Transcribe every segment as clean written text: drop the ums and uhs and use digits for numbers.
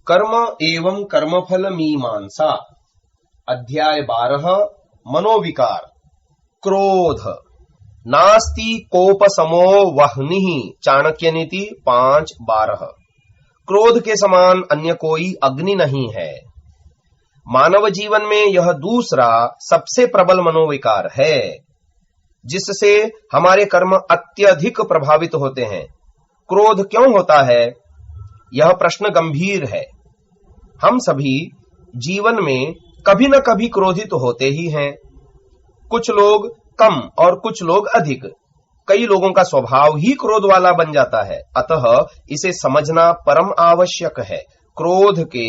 कर्म एवं कर्मफल मीमांसा अध्याय 12 मनोविकार। क्रोध। नास्ति कोपसमो वह्निः चाणक्य नीति 5:12। क्रोध के समान अन्य कोई अग्नि नहीं है। मानव जीवन में यह दूसरा सबसे प्रबल मनोविकार है जिससे हमारे कर्म अत्यधिक प्रभावित होते हैं। क्रोध क्यों होता है, यह प्रश्न गंभीर है। हम सभी जीवन में कभी न कभी क्रोधित होते ही हैं। कुछ लोग कम और कुछ लोग अधिक। कई लोगों का स्वभाव ही क्रोध वाला बन जाता है, अतः इसे समझना परम आवश्यक है। क्रोध के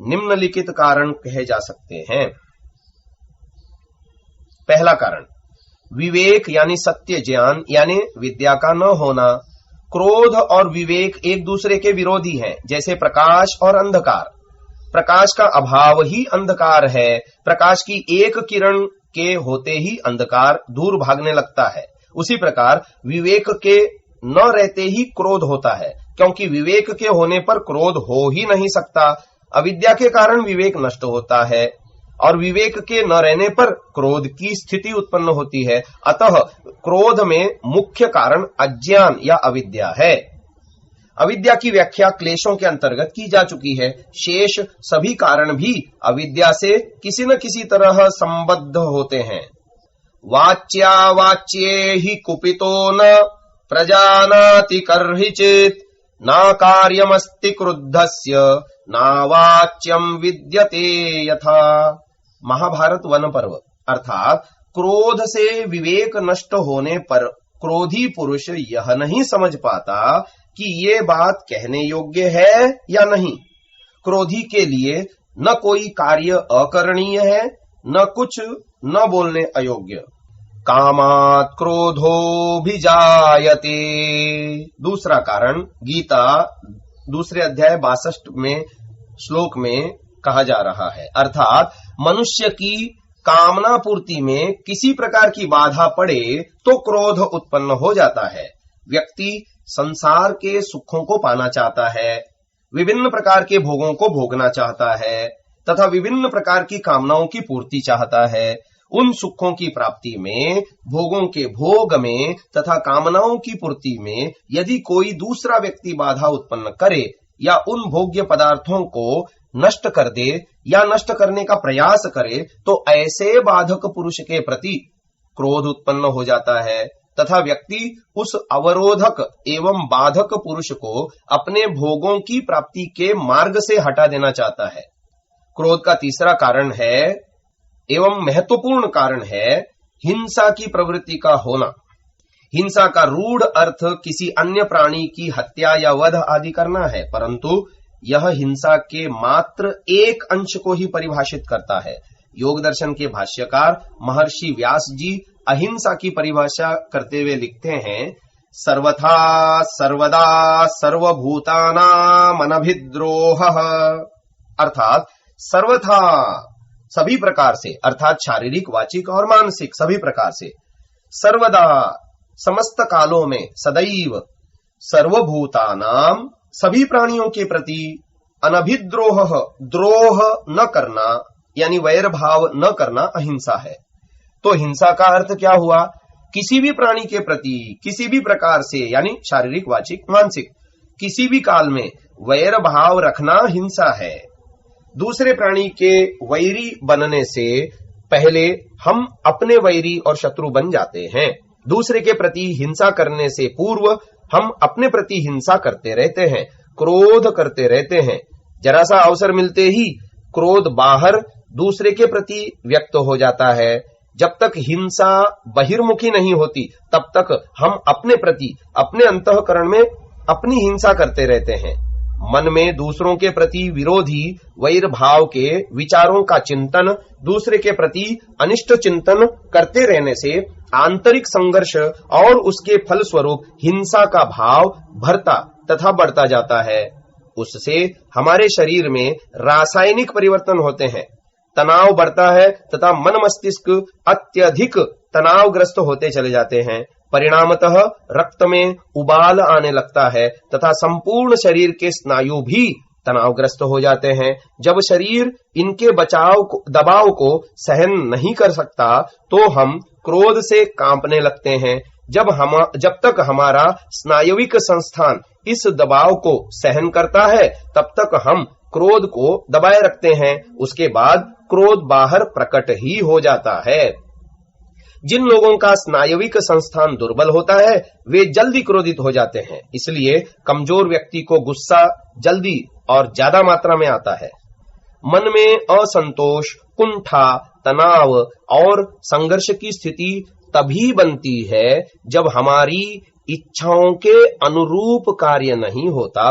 निम्नलिखित कारण कहे जा सकते हैं। पहला कारण, विवेक यानी सत्य ज्ञान यानी विद्या का न होना। क्रोध और विवेक एक दूसरे के विरोधी हैं, जैसे प्रकाश और अंधकार। प्रकाश का अभाव ही अंधकार है। प्रकाश की एक किरण के होते ही अंधकार दूर भागने लगता है। उसी प्रकार विवेक के न रहते ही क्रोध होता है, क्योंकि विवेक के होने पर क्रोध हो ही नहीं सकता। अविद्या के कारण विवेक नष्ट होता है और विवेक के न रहने पर क्रोध की स्थिति उत्पन्न होती है। अतः क्रोध में मुख्य कारण अज्ञान या अविद्या है। अविद्या की व्याख्या क्लेशों के अंतर्गत की जा चुकी है। शेष सभी कारण भी अविद्या से किसी न किसी तरह संबद्ध होते हैं। वाच्यावाच्ये हि कुपितो न प्रजानाति कर्हिचित् न कार्यमस्ति क्रुद्धस्य न वाच्यम विद्यते यथा। महाभारत वन पर्व। अर्थात क्रोध से विवेक नष्ट होने पर क्रोधी पुरुष यह नहीं समझ पाता कि ये बात कहने योग्य है या नहीं। क्रोधी के लिए न कोई कार्य अकरणीय है, न कुछ न बोलने अयोग्य। कामात् क्रोधोऽभिजायते। दूसरा कारण गीता दूसरे अध्याय 62 में श्लोक में कहा जा रहा है। अर्थात मनुष्य की कामना पूर्ति में किसी प्रकार की बाधा पड़े तो क्रोध उत्पन्न हो जाता है। व्यक्ति संसार के सुखों को पाना चाहता है, विभिन्न प्रकार के भोगों को भोगना चाहता है तथा विभिन्न प्रकार की कामनाओं की पूर्ति चाहता है। उन सुखों की प्राप्ति में, भोगों के भोग में तथा कामनाओं की पूर्ति में यदि कोई दूसरा व्यक्ति बाधा उत्पन्न करे या उन भोग्य पदार्थों को नष्ट कर दे या नष्ट करने का प्रयास करे तो ऐसे बाधक पुरुष के प्रति क्रोध उत्पन्न हो जाता है तथा व्यक्ति उस अवरोधक एवं बाधक पुरुष को अपने भोगों की प्राप्ति के मार्ग से हटा देना चाहता है। क्रोध का तीसरा कारण है एवं महत्वपूर्ण कारण है हिंसा की प्रवृत्ति का होना। हिंसा का रूढ़ अर्थ किसी अन्य प्राणी की हत्या या वध आदि करना है, परंतु यह हिंसा के मात्र एक अंश को ही परिभाषित करता है। योग दर्शन के भाष्यकार महर्षि व्यास जी अहिंसा की परिभाषा करते हुए लिखते हैं, सर्वथा सर्वदा सर्वभूतानां अनभिद्रोहः। अर्थात सर्वथा सभी प्रकार से, अर्थात शारीरिक, वाचिक और मानसिक सभी प्रकार से, सर्वदा समस्त कालों में, सदैव, सर्वभूतानां सभी प्राणियों के प्रति, अनभिद्रोह द्रोह न करना यानी वैर भाव न करना अहिंसा है। तो हिंसा का अर्थ क्या हुआ? किसी भी प्राणी के प्रति किसी भी प्रकार से यानी शारीरिक, वाचिक, मानसिक किसी भी काल में वैर भाव रखना हिंसा है। दूसरे प्राणी के वैरी बनने से पहले हम अपने वैरी और शत्रु बन जाते हैं। दूसरे के प्रति हिंसा करने से पूर्व हम अपने प्रति हिंसा करते रहते हैं, क्रोध करते रहते हैं। जरा सा अवसर मिलते ही क्रोध बाहर दूसरे के प्रति व्यक्त हो जाता है। जब तक हिंसा बहिर्मुखी नहीं होती तब तक हम अपने प्रति, अपने अंतःकरण में अपनी हिंसा करते रहते हैं। मन में दूसरों के प्रति विरोधी वैर भाव के विचारों का चिंतन, दूसरे के प्रति अनिष्ट चिंतन करते रहने से आंतरिक संघर्ष और उसके फल स्वरूप हिंसा का भाव भरता तथा बढ़ता जाता है। उससे हमारे शरीर में रासायनिक परिवर्तन होते हैं, तनाव बढ़ता है तथा मन मस्तिष्क अत्यधिक तनावग्रस्त होते चले जाते हैं। परिणामतः रक्त में उबाल आने लगता है तथा संपूर्ण शरीर के स्नायु भी तनावग्रस्त हो जाते हैं। जब शरीर इनके दबाव को सहन नहीं कर सकता तो हम क्रोध से कांपने लगते हैं। जब तक हमारा स्नायविक संस्थान इस दबाव को सहन करता है तब तक हम क्रोध को दबाए रखते हैं। उसके बाद क्रोध बाहर प्रकट ही हो जाता है। जिन लोगों का स्नायविक संस्थान दुर्बल होता है वे जल्दी क्रोधित हो जाते हैं। इसलिए कमजोर व्यक्ति को गुस्सा जल्दी और ज्यादा मात्रा में आता है। मन में असंतोष, कुंठा, तनाव और संघर्ष की स्थिति तभी बनती है जब हमारी इच्छाओं के अनुरूप कार्य नहीं होता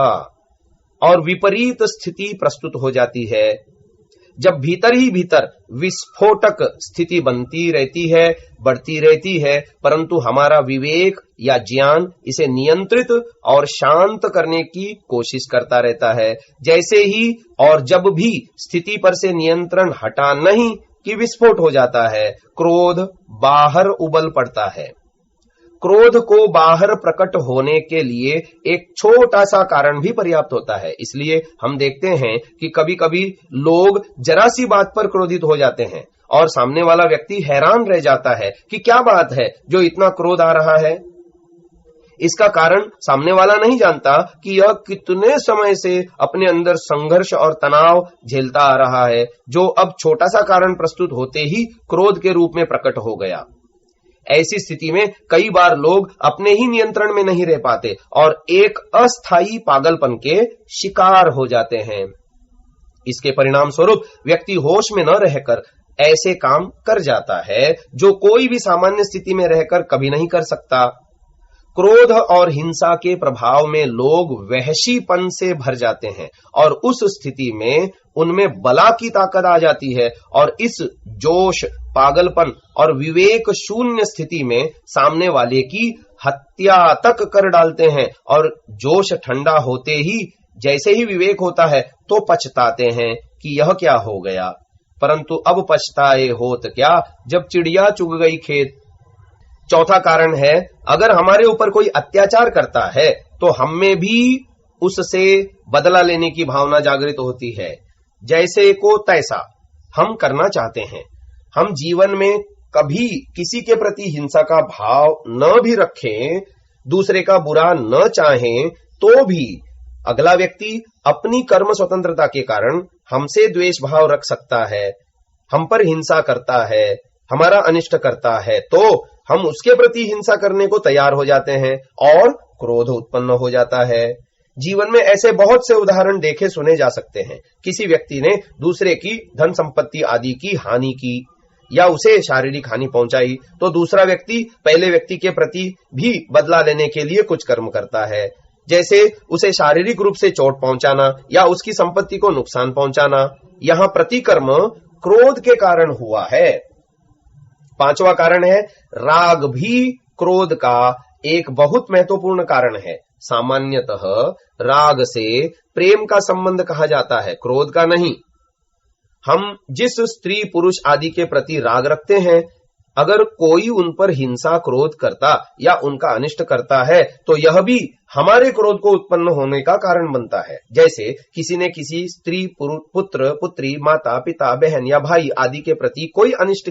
और विपरीत स्थिति प्रस्तुत हो जाती है। जब भीतर ही भीतर विस्फोटक स्थिति बनती रहती है, बढ़ती रहती है, परंतु हमारा विवेक या ज्ञान इसे नियंत्रित और शांत करने की कोशिश करता रहता है। जैसे ही और जब भी स्थिति पर से नियंत्रण हटा नहीं कि विस्फोट हो जाता है, क्रोध बाहर उबल पड़ता है। क्रोध को बाहर प्रकट होने के लिए एक छोटा सा कारण भी पर्याप्त होता है। इसलिए हम देखते हैं कि कभी कभी लोग जरा सी बात पर क्रोधित हो जाते हैं और सामने वाला व्यक्ति हैरान रह जाता है कि क्या बात है जो इतना क्रोध आ रहा है। इसका कारण सामने वाला नहीं जानता कि यह कितने समय से अपने अंदर संघर्ष और तनाव झेलता आ रहा है, जो अब छोटा सा कारण प्रस्तुत होते ही क्रोध के रूप में प्रकट हो गया। ऐसी स्थिति में कई बार लोग अपने ही नियंत्रण में नहीं रह पाते और एक अस्थायी पागलपन के शिकार हो जाते हैं। इसके परिणाम स्वरूप व्यक्ति होश में न रहकर ऐसे काम कर जाता है जो कोई भी सामान्य स्थिति में रहकर कभी नहीं कर सकता। क्रोध और हिंसा के प्रभाव में लोग वहशीपन से भर जाते हैं और उस स्थिति में उनमें बला की ताकत आ जाती है और इस जोश, पागलपन और विवेक शून्य स्थिति में सामने वाले की हत्या तक कर डालते हैं और जोश ठंडा होते ही जैसे ही विवेक होता है तो पछताते हैं कि यह क्या हो गया। परंतु अब पछताए होत क्या जब चिड़िया चुग गई खेत। चौथा कारण है, अगर हमारे ऊपर कोई अत्याचार करता है तो हम में भी उससे बदला लेने की भावना जागृत होती है। जैसे को तैसा हम करना चाहते हैं। हम जीवन में कभी किसी के प्रति हिंसा का भाव न भी रखें, दूसरे का बुरा न चाहें, तो भी अगला व्यक्ति अपनी कर्म स्वतंत्रता के कारण हमसे द्वेष भाव रख सकता है, हम पर हिंसा करता है, हमारा अनिष्ट करता है, तो हम उसके प्रति हिंसा करने को तैयार हो जाते हैं और क्रोध उत्पन्न हो जाता है। जीवन में ऐसे बहुत से उदाहरण देखे सुने जा सकते हैं। किसी व्यक्ति ने दूसरे की धन संपत्ति आदि की हानि की या उसे शारीरिक हानि पहुंचाई तो दूसरा व्यक्ति पहले व्यक्ति के प्रति भी बदला लेने के लिए कुछ कर्म करता है, जैसे उसे शारीरिक रूप से चोट पहुंचाना या उसकी संपत्ति को नुकसान पहुंचाना। यहां प्रतिकर्म क्रोध के कारण हुआ है। पांचवा कारण है, राग भी क्रोध का एक बहुत महत्वपूर्ण कारण है। सामान्यतः राग से प्रेम का संबंध कहा जाता है, क्रोध का नहीं। हम जिस स्त्री पुरुष आदि के प्रति राग रखते हैं, अगर कोई उन पर हिंसा क्रोध करता या उनका अनिष्ट करता है तो यह भी हमारे क्रोध को उत्पन्न होने का कारण बनता है। जैसे किसी ने किसी स्त्री, पुत्र, पुत्री, माता, पिता, बहन या भाई आदि के प्रति कोई अनिष्ट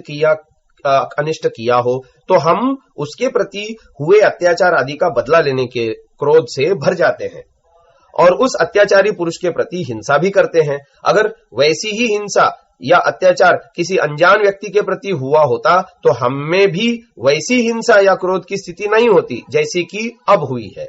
किया हो तो हम उसके प्रति हुए अत्याचार आदि का बदला लेने के क्रोध से भर जाते हैं और उस अत्याचारी पुरुष के प्रति हिंसा भी करते हैं। अगर वैसी ही हिंसा या अत्याचार किसी अनजान व्यक्ति के प्रति हुआ होता तो हम में भी वैसी हिंसा या क्रोध की स्थिति नहीं होती जैसी कि अब हुई है।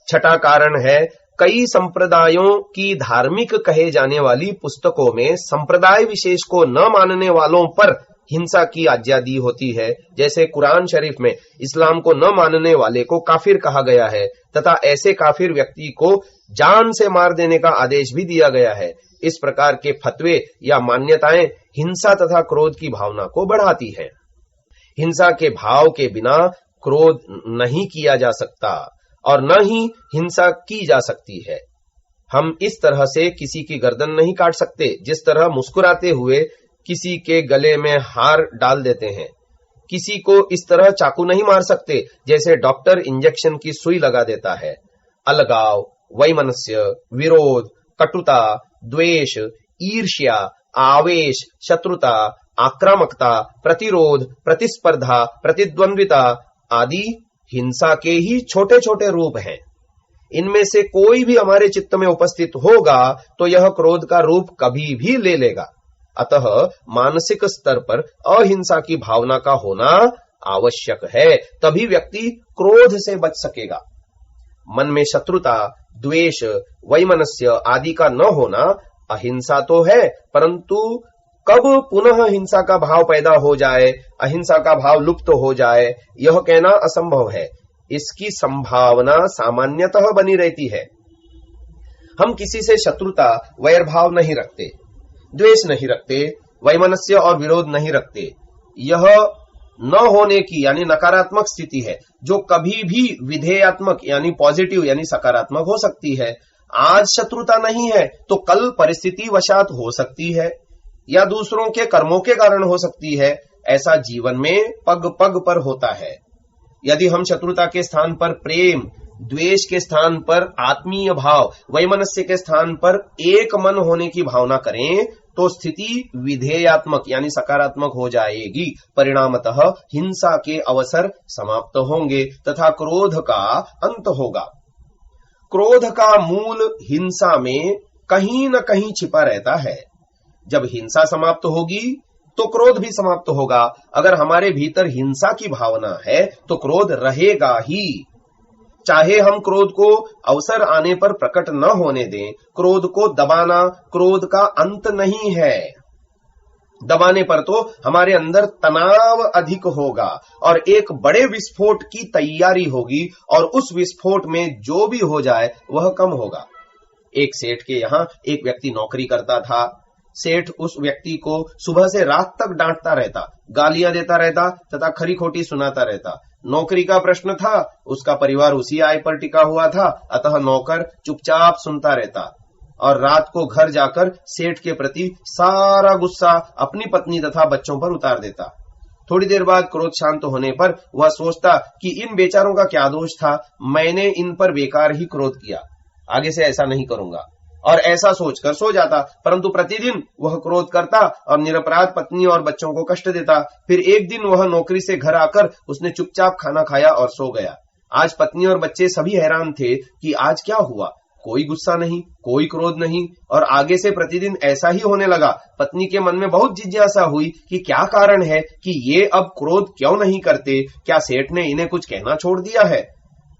छठा कारण है, कई संप्रदायों की धार्मिक कहे जाने वाली पुस्तकों में संप्रदाय विशेष को न मानने वालों पर हिंसा की आज्ञा दी होती है। जैसे कुरान शरीफ में इस्लाम को न मानने वाले को काफिर कहा गया है तथा ऐसे काफिर व्यक्ति को जान से मार देने का आदेश भी दिया गया है। इस प्रकार के फतवे या मान्यताएं हिंसा तथा क्रोध की भावना को बढ़ाती है। हिंसा के भाव के बिना क्रोध नहीं किया जा सकता और न ही हिंसा की जा सकती है। हम इस तरह से किसी की गर्दन नहीं काट सकते जिस तरह मुस्कुराते हुए किसी के गले में हार डाल देते हैं। किसी को इस तरह चाकू नहीं मार सकते जैसे डॉक्टर इंजेक्शन की सुई लगा देता है। अलगाव, वैमनस्य, विरोध, कटुता, द्वेष, ईर्ष्या, आवेश, शत्रुता, आक्रामकता, प्रतिरोध, प्रतिस्पर्धा, प्रतिद्वंद्विता आदि हिंसा के ही छोटे छोटे रूप हैं। इनमें से कोई भी हमारे चित्त में उपस्थित होगा तो यह क्रोध का रूप कभी भी ले लेगा। अतः मानसिक स्तर पर अहिंसा की भावना का होना आवश्यक है, तभी व्यक्ति क्रोध से बच सकेगा। मन में शत्रुता, द्वेष, वैमनस्य आदि का न होना अहिंसा तो है, परंतु कब पुनः हिंसा का भाव पैदा हो जाए, अहिंसा का भाव लुप्त हो जाए, यह कहना असंभव है। इसकी संभावना सामान्यतः बनी रहती है। हम किसी से शत्रुता, वैर भाव नहीं रखते, द्वेष नहीं रखते, वैमनस्य और विरोध नहीं रखते। यह न होने की यानी नकारात्मक स्थिति है, जो कभी भी विधेयात्मक यानी पॉजिटिव यानी सकारात्मक हो सकती है। आज शत्रुता नहीं है तो कल परिस्थिति वशात हो सकती है, या दूसरों के कर्मों के कारण हो सकती है। ऐसा जीवन में पग पग पर होता है। यदि हम शत्रुता के स्थान पर प्रेम, द्वेष के स्थान पर आत्मीय भाव, वैमनस्य के स्थान पर एक मन होने की भावना करें तो स्थिति विधेयात्मक यानी सकारात्मक हो जाएगी। परिणामतः हिंसा के अवसर समाप्त होंगे तथा क्रोध का अंत होगा। क्रोध का मूल हिंसा में कहीं न कहीं छिपा रहता है। जब हिंसा समाप्त होगी तो क्रोध भी समाप्त होगा। अगर हमारे भीतर हिंसा की भावना है तो क्रोध रहेगा ही। चाहे हम क्रोध को अवसर आने पर प्रकट न होने दें, क्रोध को दबाना क्रोध का अंत नहीं है। दबाने पर तो हमारे अंदर तनाव अधिक होगा और एक बड़े विस्फोट की तैयारी होगी, और उस विस्फोट में जो भी हो जाए वह कम होगा। एक सेठ के यहाँ एक व्यक्ति नौकरी करता था। सेठ उस व्यक्ति को सुबह से रात तक डांटता रहता, गालियां देता रहता तथा खरी खोटी सुनाता रहता। नौकरी का प्रश्न था, उसका परिवार उसी आय पर टिका हुआ था, अतः नौकर चुपचाप सुनता रहता और रात को घर जाकर सेठ के प्रति सारा गुस्सा अपनी पत्नी तथा बच्चों पर उतार देता। थोड़ी देर बाद क्रोध शांत होने पर वह सोचता कि इन बेचारों का क्या दोष था, मैंने इन पर बेकार ही क्रोध किया, आगे से ऐसा नहीं करूंगा, और ऐसा सोचकर सो जाता। परंतु प्रतिदिन वह क्रोध करता और निरपराध पत्नी और बच्चों को कष्ट देता। फिर एक दिन वह नौकरी से घर आकर उसने चुपचाप खाना खाया और सो गया। आज पत्नी और बच्चे सभी हैरान थे कि आज क्या हुआ। कोई गुस्सा नहीं, कोई क्रोध नहीं, और आगे से प्रतिदिन ऐसा ही होने लगा। पत्नी के मन में बहुत जिज्ञासा हुई कि क्या कारण है कि ये अब क्रोध क्यों नहीं करते, क्या सेठ ने इन्हें कुछ कहना छोड़ दिया है।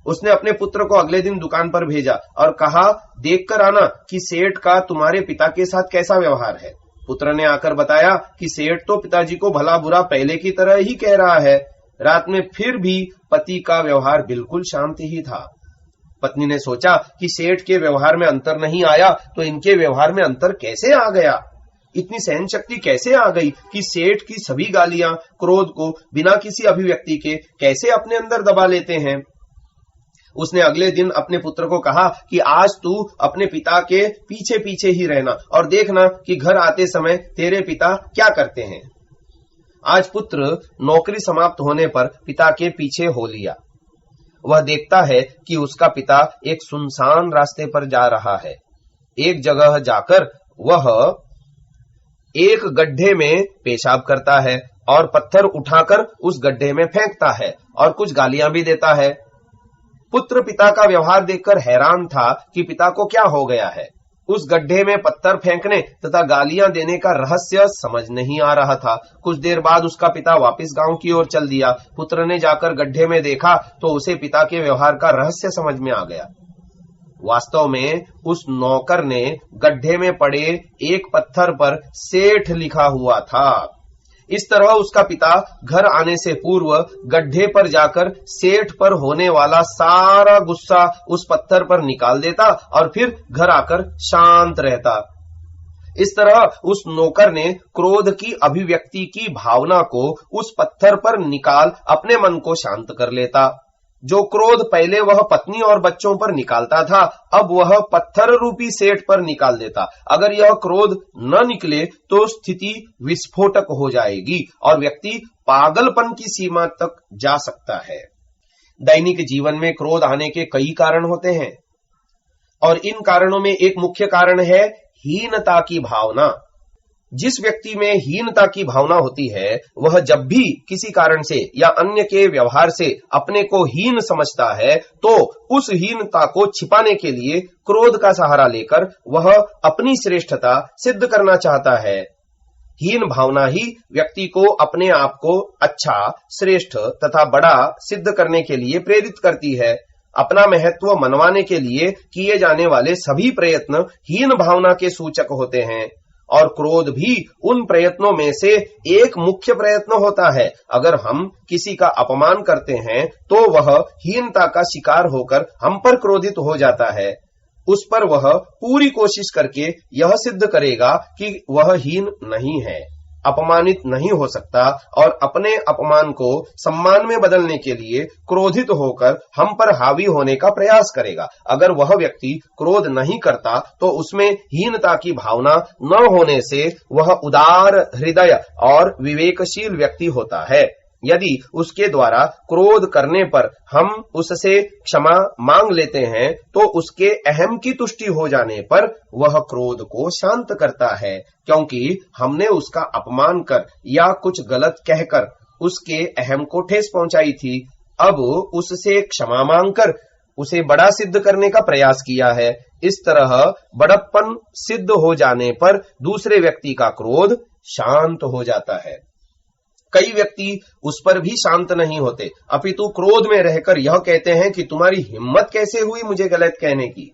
उसने अपने पुत्र को अगले दिन दुकान पर भेजा और कहा, देख कर आना कि सेठ का तुम्हारे पिता के साथ कैसा व्यवहार है। पुत्र ने आकर बताया कि सेठ तो पिताजी को भला बुरा पहले की तरह ही कह रहा है। रात में फिर भी पति का व्यवहार बिल्कुल शांत ही था। पत्नी ने सोचा कि सेठ के व्यवहार में अंतर नहीं आया तो इनके व्यवहार में अंतर कैसे आ गया। इतनी सहन शक्ति कैसे आ गई कि सेठ की सभी गालियां क्रोध को बिना किसी अभिव्यक्ति के कैसे अपने अंदर दबा लेते हैं। उसने अगले दिन अपने पुत्र को कहा कि आज तू अपने पिता के पीछे पीछे ही रहना और देखना कि घर आते समय तेरे पिता क्या करते हैं। आज पुत्र नौकरी समाप्त होने पर पिता के पीछे हो लिया। वह देखता है कि उसका पिता एक सुनसान रास्ते पर जा रहा है। एक जगह जाकर वह एक गड्ढे में पेशाब करता है और पत्थर उठाकर उस गड्ढे में फेंकता है और कुछ गालियां भी देता है। पुत्र पिता का व्यवहार देखकर हैरान था कि पिता को क्या हो गया है। उस गड्ढे में पत्थर फेंकने तथा गालियां देने का रहस्य समझ नहीं आ रहा था। कुछ देर बाद उसका पिता वापस गांव की ओर चल दिया। पुत्र ने जाकर गड्ढे में देखा तो उसे पिता के व्यवहार का रहस्य समझ में आ गया। वास्तव में उस नौकर ने गड्ढे में पड़े एक पत्थर पर सेठ लिखा हुआ था। इस तरह उसका पिता घर आने से पूर्व गड्ढे पर जाकर सेठ पर होने वाला सारा गुस्सा उस पत्थर पर निकाल देता और फिर घर आकर शांत रहता। इस तरह उस नौकर ने क्रोध की अभिव्यक्ति की भावना को उस पत्थर पर निकाल अपने मन को शांत कर लेता। जो क्रोध पहले वह पत्नी और बच्चों पर निकालता था, अब वह पत्थर रूपी सेठ पर निकाल देता। अगर यह क्रोध न निकले तो स्थिति विस्फोटक हो जाएगी और व्यक्ति पागलपन की सीमा तक जा सकता है। दैनिक जीवन में क्रोध आने के कई कारण होते हैं और इन कारणों में एक मुख्य कारण है हीनता की भावना। जिस व्यक्ति में हीनता की भावना होती है वह जब भी किसी कारण से या अन्य के व्यवहार से अपने को हीन समझता है तो उस हीनता को छिपाने के लिए क्रोध का सहारा लेकर वह अपनी श्रेष्ठता सिद्ध करना चाहता है। हीन भावना ही व्यक्ति को अपने आप को अच्छा, श्रेष्ठ तथा बड़ा सिद्ध करने के लिए प्रेरित करती है। अपना महत्व मनवाने के लिए किए जाने वाले सभी प्रयत्न हीन भावना के सूचक होते हैं और क्रोध भी उन प्रयत्नों में से एक मुख्य प्रयत्न होता है। अगर हम किसी का अपमान करते हैं तो वह हीनता का शिकार होकर हम पर क्रोधित हो जाता है। उस पर वह पूरी कोशिश करके यह सिद्ध करेगा कि वह हीन नहीं है, अपमानित नहीं हो सकता और अपने अपमान को सम्मान में बदलने के लिए क्रोधित होकर हम पर हावी होने का प्रयास करेगा। अगर वह व्यक्ति क्रोध नहीं करता तो उसमें हीनता की भावना न होने से वह उदार हृदय और विवेकशील व्यक्ति होता है। यदि उसके द्वारा क्रोध करने पर हम उससे क्षमा मांग लेते हैं तो उसके अहम की तुष्टि हो जाने पर वह क्रोध को शांत करता है, क्योंकि हमने उसका अपमान कर या कुछ गलत कहकर उसके अहम को ठेस पहुंचाई थी। अब उससे क्षमा मांगकर उसे बड़ा सिद्ध करने का प्रयास किया है। इस तरह बड़प्पन सिद्ध हो जाने पर दूसरे व्यक्ति का क्रोध शांत हो जाता है। कई व्यक्ति उस पर भी शांत नहीं होते, अपितु क्रोध में रहकर यह कहते हैं कि तुम्हारी हिम्मत कैसे हुई मुझे गलत कहने की।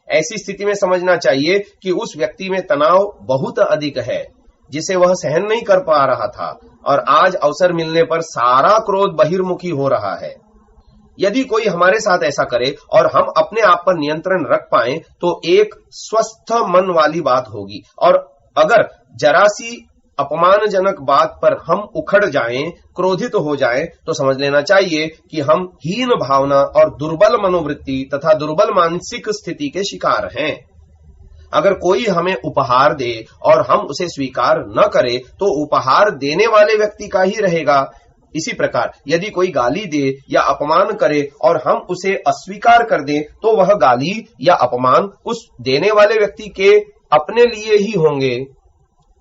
ऐसी स्थिति में समझना चाहिए कि उस व्यक्ति में तनाव बहुत अधिक है जिसे वह सहन नहीं कर पा रहा था और आज अवसर मिलने पर सारा क्रोध बहिर्मुखी हो रहा है। यदि कोई हमारे साथ ऐसा करे और हम अपने आप पर नियंत्रण रख पाएं तो एक स्वस्थ मन वाली बात होगी, और अगर जरा सी अपमानजनक बात पर हम उखड़ जाएं, क्रोधित हो जाएं, तो समझ लेना चाहिए कि हम हीन भावना और दुर्बल मनोवृत्ति तथा दुर्बल मानसिक स्थिति के शिकार हैं। अगर कोई हमें उपहार दे और हम उसे स्वीकार न करें तो उपहार देने वाले व्यक्ति का ही रहेगा। इसी प्रकार यदि कोई गाली दे या अपमान करे और हम उसे अस्वीकार कर दें तो वह गाली या अपमान उस देने वाले व्यक्ति के अपने लिए ही होंगे।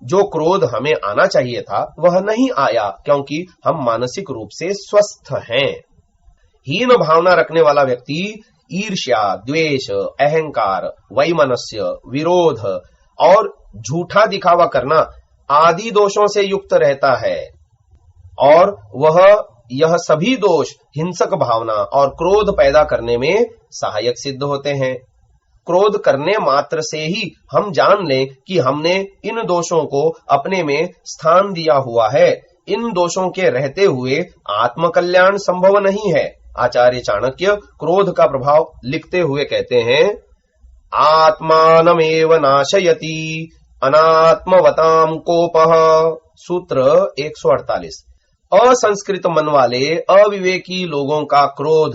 जो क्रोध हमें आना चाहिए था वह नहीं आया, क्योंकि हम मानसिक रूप से स्वस्थ हैं। हीन भावना रखने वाला व्यक्ति ईर्ष्या, द्वेष, अहंकार, वैमनस्य, विरोध और झूठा दिखावा करना आदि दोषों से युक्त रहता है और वह यह सभी दोष हिंसक भावना और क्रोध पैदा करने में सहायक सिद्ध होते हैं। क्रोध करने मात्र से ही हम जान लें कि हमने इन दोषों को अपने में स्थान दिया हुआ है। इन दोषों के रहते हुए आत्मकल्याण संभव नहीं है। आचार्य चाणक्य क्रोध का प्रभाव लिखते हुए कहते हैं, आत्मानमेव नाशयति अनात्मवताम कोपः। सूत्र 148। असंस्कृत मन वाले अविवेकी लोगों का क्रोध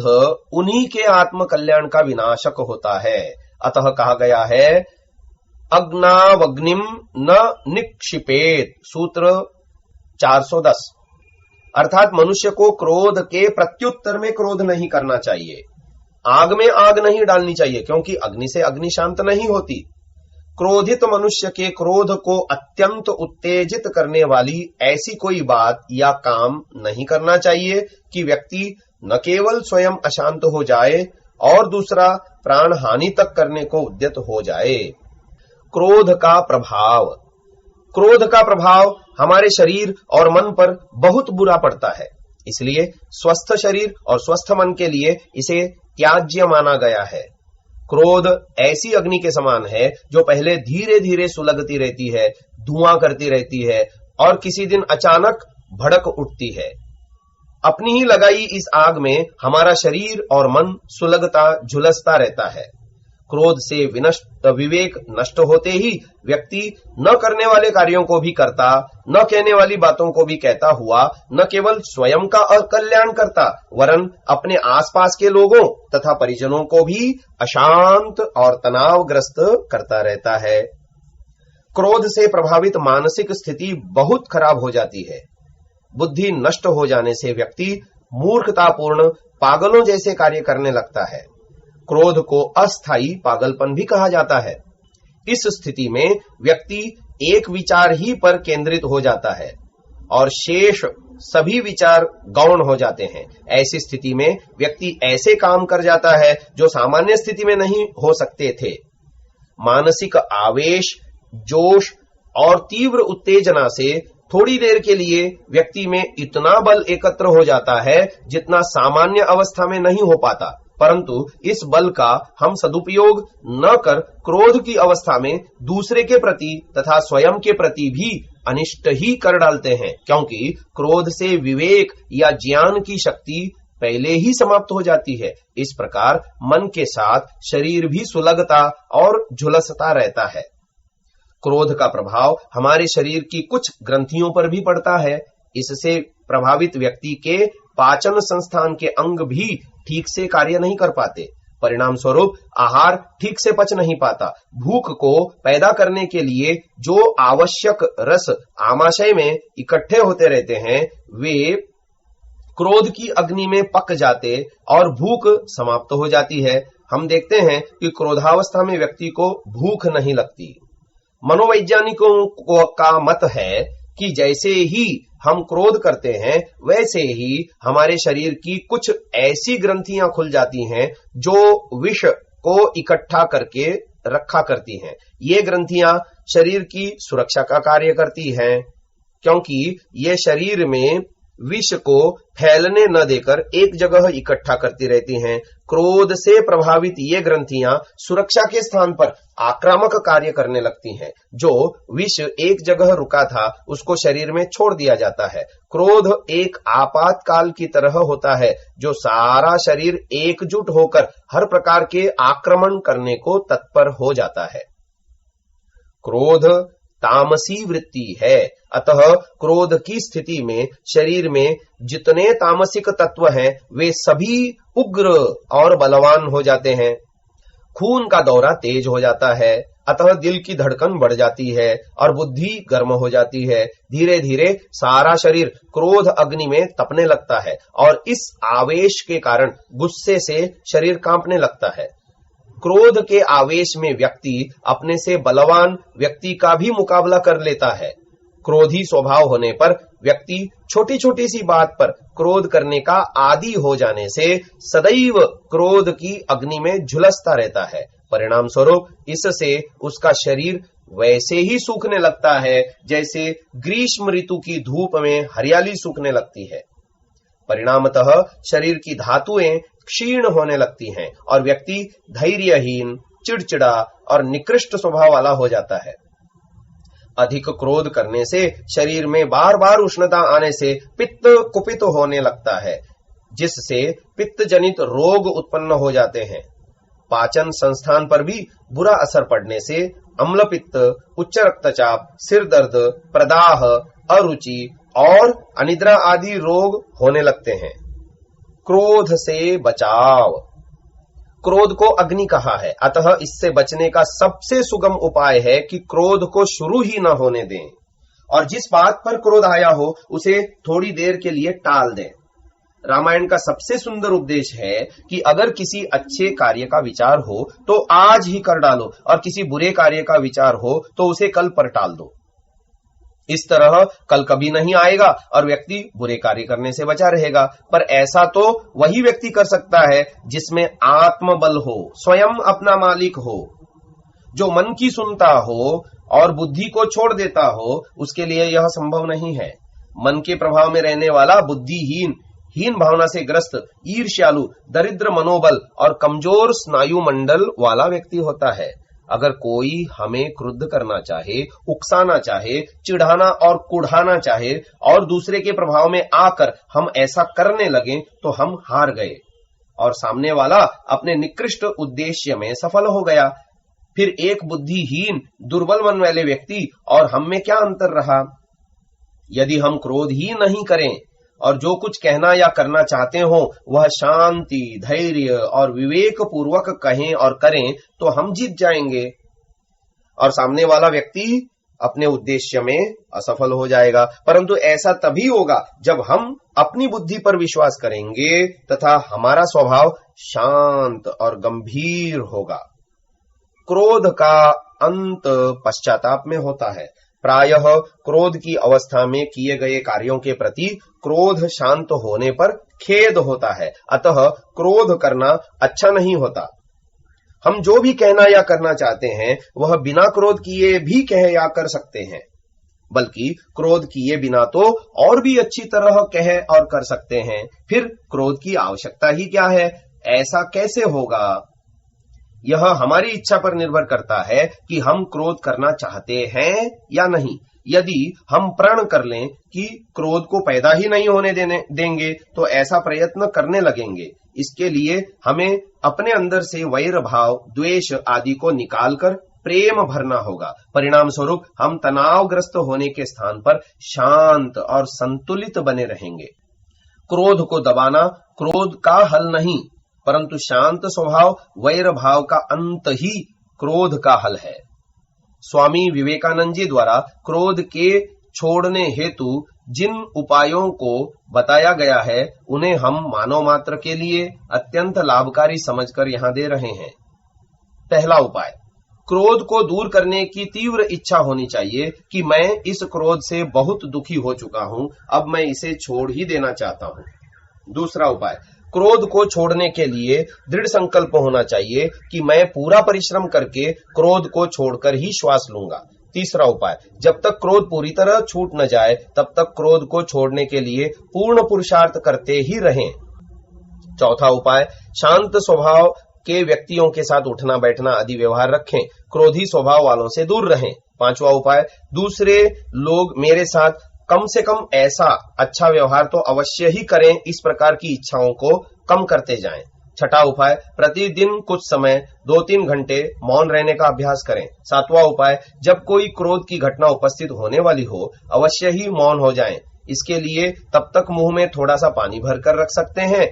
उन्हीं के आत्मकल्याण का विनाशक होता है। अतः कहा गया है, अग्नावग्निम न निक्षिपेत। सूत्र 410। अर्थात मनुष्य को क्रोध के प्रत्युत्तर में क्रोध नहीं करना चाहिए। आग में आग नहीं डालनी चाहिए, क्योंकि अग्नि से अग्नि शांत नहीं होती। क्रोधित मनुष्य के क्रोध को अत्यंत उत्तेजित करने वाली ऐसी कोई बात या काम नहीं करना चाहिए कि व्यक्ति न केवल स्वयं अशांत हो जाए और दूसरा प्राण हानि तक करने को उद्यत हो जाए। क्रोध का प्रभाव। क्रोध का प्रभाव हमारे शरीर और मन पर बहुत बुरा पड़ता है, इसलिए स्वस्थ शरीर और स्वस्थ मन के लिए इसे त्याज्य माना गया है। क्रोध ऐसी अग्नि के समान है जो पहले धीरे धीरे सुलगती रहती है, धुआं करती रहती है और किसी दिन अचानक भड़क उठती है। अपनी ही लगाई इस आग में हमारा शरीर और मन सुलगता झुलसता रहता है। क्रोध से विवेक नष्ट होते ही व्यक्ति न करने वाले कार्यों को भी करता, न कहने वाली बातों को भी कहता हुआ न केवल स्वयं का अकल्याण करता वरन अपने आसपास के लोगों तथा परिजनों को भी अशांत और तनावग्रस्त करता रहता है। क्रोध से प्रभावित मानसिक स्थिति बहुत खराब हो जाती है। बुद्धि नष्ट हो जाने से व्यक्ति मूर्खतापूर्ण पागलों जैसे कार्य करने लगता है। क्रोध को अस्थायी पागलपन भी कहा जाता है। इस स्थिति में व्यक्ति एक विचार ही पर केंद्रित हो जाता है और शेष सभी विचार गौण हो जाते हैं। ऐसी स्थिति में व्यक्ति ऐसे काम कर जाता है जो सामान्य स्थिति में नहीं हो सकते थे। मानसिक आवेश, जोश और तीव्र उत्तेजना से थोड़ी देर के लिए व्यक्ति में इतना बल एकत्र हो जाता है जितना सामान्य अवस्था में नहीं हो पाता, परंतु इस बल का हम सदुपयोग न कर क्रोध की अवस्था में दूसरे के प्रति तथा स्वयं के प्रति भी अनिष्ट ही कर डालते हैं, क्योंकि क्रोध से विवेक या ज्ञान की शक्ति पहले ही समाप्त हो जाती है। इस प्रकार मन के साथ शरीर भी सुलगता और झुलसता रहता है। क्रोध का प्रभाव हमारे शरीर की कुछ ग्रंथियों पर भी पड़ता है। इससे प्रभावित व्यक्ति के पाचन संस्थान के अंग भी ठीक से कार्य नहीं कर पाते। परिणाम स्वरूप आहार ठीक से पच नहीं पाता। भूख को पैदा करने के लिए जो आवश्यक रस आमाशय में इकट्ठे होते रहते हैं, वे क्रोध की अग्नि में पक जाते और भूख समाप्त हो जाती है। हम देखते हैं कि क्रोधावस्था में व्यक्ति को भूख नहीं लगती। मनोवैज्ञानिकों का मत है कि जैसे ही हम क्रोध करते हैं वैसे ही हमारे शरीर की कुछ ऐसी ग्रंथियां खुल जाती हैं जो विष को इकट्ठा करके रखा करती हैं। ये ग्रंथियां शरीर की सुरक्षा का कार्य करती हैं, क्योंकि ये शरीर में विष को फैलने न देकर एक जगह इकट्ठा करती रहती हैं। क्रोध से प्रभावित ये ग्रंथियां सुरक्षा के स्थान पर आक्रामक कार्य करने लगती हैं। जो विष एक जगह रुका था उसको शरीर में छोड़ दिया जाता है। क्रोध एक आपातकाल की तरह होता है जो सारा शरीर एकजुट होकर हर प्रकार के आक्रमण करने को तत्पर हो जाता है। क्रोध तामसी वृत्ति है, अतः क्रोध की स्थिति में शरीर में जितने तामसिक तत्व हैं वे सभी उग्र और बलवान हो जाते हैं। खून का दौरा तेज हो जाता है, अतः दिल की धड़कन बढ़ जाती है और बुद्धि गर्म हो जाती है। धीरे धीरे सारा शरीर क्रोध अग्नि में तपने लगता है और इस आवेश के कारण गुस्से से शरीर कांपने लगता है। क्रोध के आवेश में व्यक्ति अपने से बलवान व्यक्ति का भी मुकाबला कर लेता है। क्रोधी स्वभाव होने पर व्यक्ति छोटी छोटी सी बात पर क्रोध करने का आदी हो जाने से सदैव क्रोध की अग्नि में झुलसता रहता है। परिणाम स्वरूप इससे उसका शरीर वैसे ही सूखने लगता है जैसे ग्रीष्म ऋतु की धूप में हरियाली सूखने लगती है। परिणामतः शरीर की धातुएं क्षीण होने लगती हैं और व्यक्ति धैर्यहीन, चिड़चिड़ा और निकृष्ट स्वभाव वाला हो जाता है। अधिक क्रोध करने से शरीर में बार बार उष्णता आने से पित्त कुपित होने लगता है, जिससे पित्त जनित रोग उत्पन्न हो जाते हैं। पाचन संस्थान पर भी बुरा असर पड़ने से अम्ल पित्त, उच्च रक्तचाप, सिर दर्द, प्रदाह, अरुचि और अनिद्रा आदि रोग होने लगते हैं। क्रोध से बचाव। क्रोध को अग्नि कहा है, अतः इससे बचने का सबसे सुगम उपाय है कि क्रोध को शुरू ही न होने दें और जिस बात पर क्रोध आया हो उसे थोड़ी देर के लिए टाल दें। रामायण का सबसे सुंदर उपदेश है कि अगर किसी अच्छे कार्य का विचार हो तो आज ही कर डालो और किसी बुरे कार्य का विचार हो तो उसे कल पर टाल दो। इस तरह कल कभी नहीं आएगा और व्यक्ति बुरे कार्य करने से बचा रहेगा। पर ऐसा तो वही व्यक्ति कर सकता है जिसमें आत्मबल हो, स्वयं अपना मालिक हो। जो मन की सुनता हो और बुद्धि को छोड़ देता हो, उसके लिए यह संभव नहीं है। मन के प्रभाव में रहने वाला बुद्धिहीन, हीन भावना से ग्रस्त, ईर्ष्यालु, दरिद्र मनोबल और कमजोर स्नायु मंडल वाला व्यक्ति होता है। अगर कोई हमें क्रुद्ध करना चाहे, उकसाना चाहे, चिढ़ाना और कुढ़ाना चाहे और दूसरे के प्रभाव में आकर हम ऐसा करने लगे तो हम हार गए और सामने वाला अपने निकृष्ट उद्देश्य में सफल हो गया। फिर एक बुद्धिहीन, दुर्बल मन वाले व्यक्ति और हम में क्या अंतर रहा? यदि हम क्रोध ही नहीं करें और जो कुछ कहना या करना चाहते हो वह शांति, धैर्य और विवेक पूर्वक कहें और करें तो हम जीत जाएंगे और सामने वाला व्यक्ति अपने उद्देश्य में असफल हो जाएगा। परंतु ऐसा तभी होगा जब हम अपनी बुद्धि पर विश्वास करेंगे तथा हमारा स्वभाव शांत और गंभीर होगा। क्रोध का अंत पश्चाताप में होता है। प्रायः क्रोध की अवस्था में किए गए कार्यों के प्रति क्रोध शांत होने पर खेद होता है। अतः क्रोध करना अच्छा नहीं होता। हम जो भी कहना या करना चाहते हैं वह बिना क्रोध किए भी कह या कर सकते हैं, बल्कि क्रोध किए बिना तो और भी अच्छी तरह कह और कर सकते हैं। फिर क्रोध की आवश्यकता ही क्या है? ऐसा कैसे होगा? यह हमारी इच्छा पर निर्भर करता है कि हम क्रोध करना चाहते हैं या नहीं। यदि हम प्रण कर लें कि क्रोध को पैदा ही नहीं होने देंगे तो ऐसा प्रयत्न करने लगेंगे। इसके लिए हमें अपने अंदर से वैर भाव, द्वेष आदि को निकालकर प्रेम भरना होगा। परिणाम स्वरूप हम तनावग्रस्त होने के स्थान पर शांत और संतुलित बने रहेंगे। क्रोध को दबाना क्रोध का हल नहीं, परंतु शांत स्वभाव वैर भाव का अंत ही क्रोध का हल है। स्वामी विवेकानंद जी द्वारा क्रोध के छोड़ने हेतु जिन उपायों को बताया गया है उन्हें हम मानव मात्र के लिए अत्यंत लाभकारी समझकर यहां दे रहे हैं। पहला उपाय, क्रोध को दूर करने की तीव्र इच्छा होनी चाहिए कि मैं इस क्रोध से बहुत दुखी हो चुका हूं, अब मैं इसे छोड़ ही देना चाहता हूं। दूसरा उपाय, क्रोध को छोड़ने के लिए दृढ़ संकल्प होना चाहिए कि मैं पूरा परिश्रम करके क्रोध को छोड़कर ही श्वास लूंगा। तीसरा उपाय, जब तक क्रोध पूरी तरह छूट न जाए तब तक क्रोध को छोड़ने के लिए पूर्ण पुरुषार्थ करते ही रहें। चौथा उपाय, शांत स्वभाव के व्यक्तियों के साथ उठना बैठना आदि व्यवहार रखें, क्रोधी स्वभाव वालों से दूर रहें। पांचवा उपाय, दूसरे लोग मेरे साथ कम से कम ऐसा अच्छा व्यवहार तो अवश्य ही करें, इस प्रकार की इच्छाओं को कम करते जाएं। छठा उपाय, प्रतिदिन कुछ समय 2-3 घंटे मौन रहने का अभ्यास करें। सातवां उपाय, जब कोई क्रोध की घटना उपस्थित होने वाली हो अवश्य ही मौन हो जाएं। इसके लिए तब तक मुंह में थोड़ा सा पानी भरकर रख सकते हैं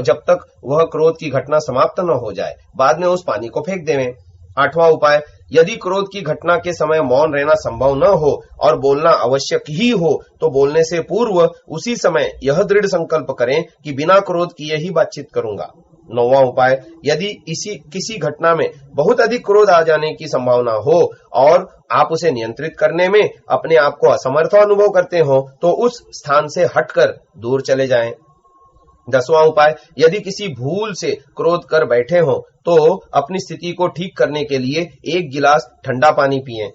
जब तक वह क्रोध की घटना समाप्त न हो जाए, बाद में उस पानी को फेंक देवें। आठवां उपाय, यदि क्रोध की घटना के समय मौन रहना संभव न हो और बोलना आवश्यक ही हो तो बोलने से पूर्व उसी समय यह दृढ़ संकल्प करें कि बिना क्रोध किए ही बातचीत करूंगा। नौवां उपाय, यदि किसी घटना में बहुत अधिक क्रोध आ जाने की संभावना हो और आप उसे नियंत्रित करने में अपने आप को असमर्थ अनुभव करते हो तो उस स्थान से हटकर दूर चले जाएं। 10वां उपाय, यदि किसी भूल से क्रोध कर बैठे हो तो अपनी स्थिति को ठीक करने के लिए 1 गिलास ठंडा पानी पिएं।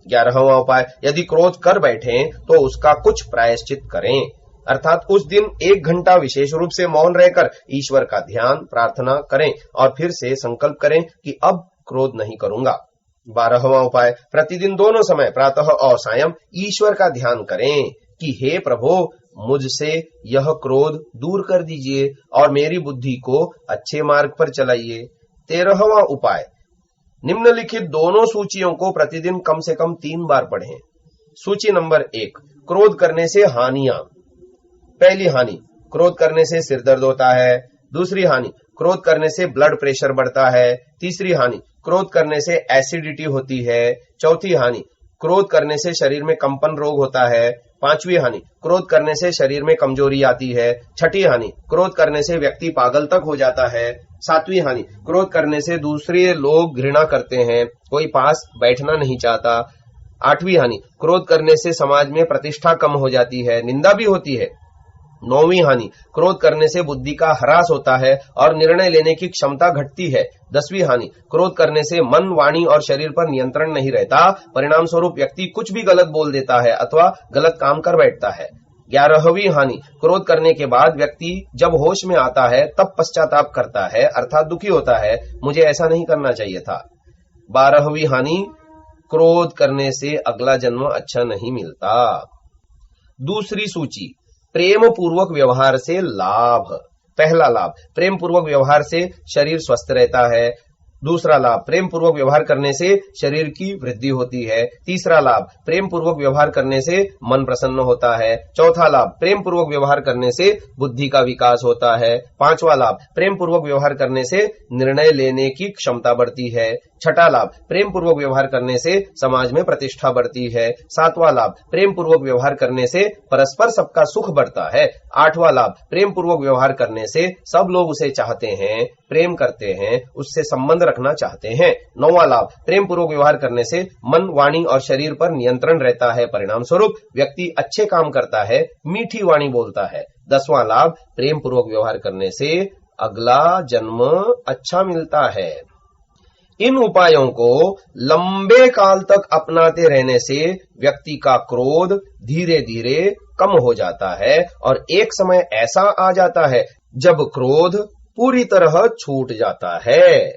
11वां उपाय, यदि क्रोध कर बैठे तो उसका कुछ प्रायश्चित करें, अर्थात उस दिन 1 घंटा विशेष रूप से मौन रहकर ईश्वर का ध्यान प्रार्थना करें और फिर से संकल्प करें कि अब क्रोध नहीं करूंगा। 12वां उपाय, प्रतिदिन दोनों समय प्रातः और सायं ईश्वर का ध्यान करें कि हे प्रभु, मुझसे यह क्रोध दूर कर दीजिए और मेरी बुद्धि को अच्छे मार्ग पर चलाइए। 13वां उपाय, निम्नलिखित दोनों सूचियों को प्रतिदिन कम से कम 3 बार पढ़ें। सूची नंबर 1, क्रोध करने से हानियां। पहली हानि, क्रोध करने से सिर दर्द होता है। दूसरी हानि, क्रोध करने से ब्लड प्रेशर बढ़ता है। तीसरी हानि, क्रोध करने से एसिडिटी होती है। चौथी हानि, क्रोध करने से शरीर में कंपन रोग होता है। पांचवी हानि, क्रोध करने से शरीर में कमजोरी आती है। छठी हानि, क्रोध करने से व्यक्ति पागल तक हो जाता है। सातवीं हानि, क्रोध करने से दूसरे लोग घृणा करते हैं, कोई पास बैठना नहीं चाहता। आठवीं हानि, क्रोध करने से समाज में प्रतिष्ठा कम हो जाती है, निंदा भी होती है। 9वीं हानि, क्रोध करने से बुद्धि का ह्रास होता है और निर्णय लेने की क्षमता घटती है। 10वीं हानि, क्रोध करने से मन, वाणी और शरीर पर नियंत्रण नहीं रहता, परिणाम स्वरूप व्यक्ति कुछ भी गलत बोल देता है अथवा गलत काम कर बैठता है। 11वीं हानि, क्रोध करने के बाद व्यक्ति जब होश में आता है तब पश्चाताप करता है, अर्थात दुखी होता है, मुझे ऐसा नहीं करना चाहिए था। 12वीं हानि, क्रोध करने से अगला जन्म अच्छा नहीं मिलता। दूसरी सूची, प्रेम पूर्वक व्यवहार से लाभ। पहला लाभ, प्रेम पूर्वक व्यवहार से शरीर स्वस्थ रहता है। दूसरा लाभ, प्रेम पूर्वक व्यवहार करने से शरीर की वृद्धि होती है। तीसरा लाभ, प्रेम पूर्वक व्यवहार करने से मन प्रसन्न होता है। चौथा लाभ, प्रेम पूर्वक व्यवहार करने से बुद्धि का विकास होता है। पांचवा लाभ, प्रेम पूर्वक व्यवहार करने से निर्णय लेने की क्षमता बढ़ती है। छठा लाभ, प्रेम पूर्वक व्यवहार करने से समाज में प्रतिष्ठा बढ़ती है। सातवां लाभ, प्रेम पूर्वक व्यवहार करने से परस्पर सबका सुख बढ़ता है। आठवां लाभ, प्रेम पूर्वक व्यवहार करने से सब लोग उसे चाहते हैं, प्रेम करते हैं, उससे संबंध रखना चाहते हैं। नौवां लाभ, प्रेम पूर्वक व्यवहार करने से मन, वाणी और शरीर पर नियंत्रण रहता है। परिणाम स्वरूप व्यक्ति अच्छे काम करता है, मीठी वाणी बोलता है। 10वां लाभ, प्रेम पूर्वक व्यवहार करने से अगला जन्म अच्छा मिलता है। इन उपायों को लंबे काल तक अपनाते रहने से व्यक्ति का क्रोध धीरे धीरे कम हो जाता है और एक समय ऐसा आ जाता है जब क्रोध पूरी तरह छूट जाता है।